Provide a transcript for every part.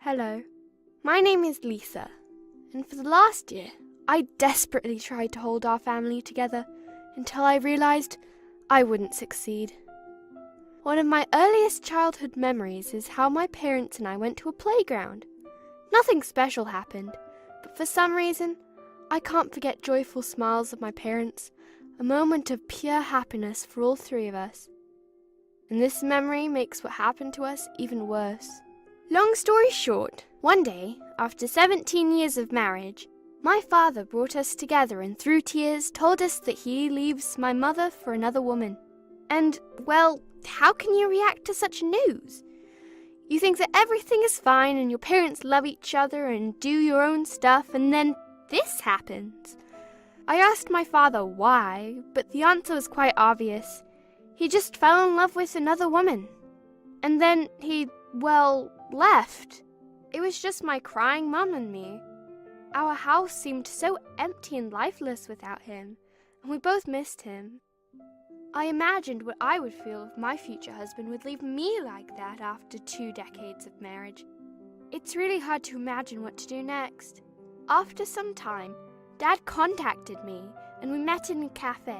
Hello, my name is Lisa, and for the last year, I desperately tried to hold our family together until I realized I wouldn't succeed. One of my earliest childhood memories is how my parents and I went to a playground. Nothing special happened, but for some reason, I can't forget joyful smiles of my parents, a moment of pure happiness for all three of us. And this memory makes what happened to us even worse. Long story short, one day, after 17 years of marriage, my father brought us together and through tears told us that he leaves my mother for another woman. And, well, how can you react to such news? You think that everything is fine and your parents love each other and do your own stuff, and then this happens. I asked my father why, but the answer was quite obvious. He just fell in love with another woman. And then he, left. It was just my crying mum and me. Our house seemed so empty and lifeless without him, and we both missed him. I imagined what I would feel if my future husband would leave me like that after 2 decades of marriage. It's really hard to imagine what to do next. After some time, Dad contacted me, and we met in a cafe.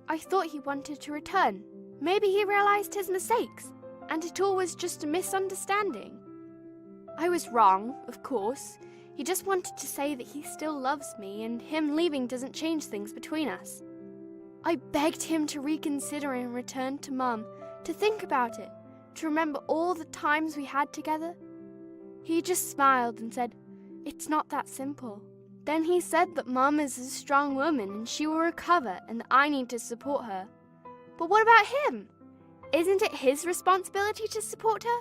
I thought he wanted to return. Maybe he realized his mistakes, and it all was just a misunderstanding. I was wrong, of course. He just wanted to say that he still loves me, and him leaving doesn't change things between us. I begged him to reconsider and return to Mum, to think about it, to remember all the times we had together. He just smiled and said, "It's not that simple." Then he said that Mum is a strong woman and she will recover and that I need to support her. But what about him? Isn't it his responsibility to support her,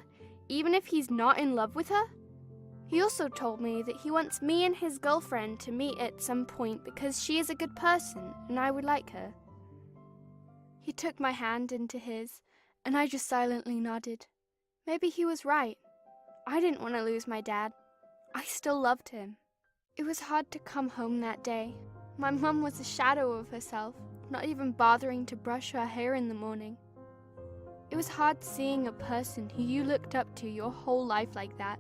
even if he's not in love with her? He also told me that he wants me and his girlfriend to meet at some point because she is a good person and I would like her. He took my hand into his, and I just silently nodded. Maybe he was right. I didn't want to lose my dad. I still loved him. It was hard to come home that day. My mum was a shadow of herself, not even bothering to brush her hair in the morning. It was hard seeing a person who you looked up to your whole life like that.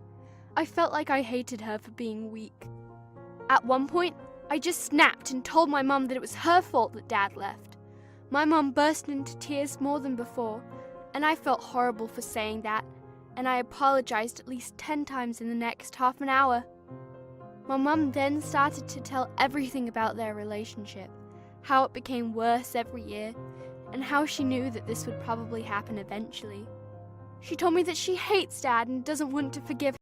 I felt like I hated her for being weak. At one point, I just snapped and told my mum that it was her fault that Dad left. My mum burst into tears more than before, and I felt horrible for saying that, and I apologized at least 10 times in the next half an hour. My mum then started to tell everything about their relationship, how it became worse every year, and how she knew that this would probably happen eventually. She told me that she hates Dad and doesn't want to forgive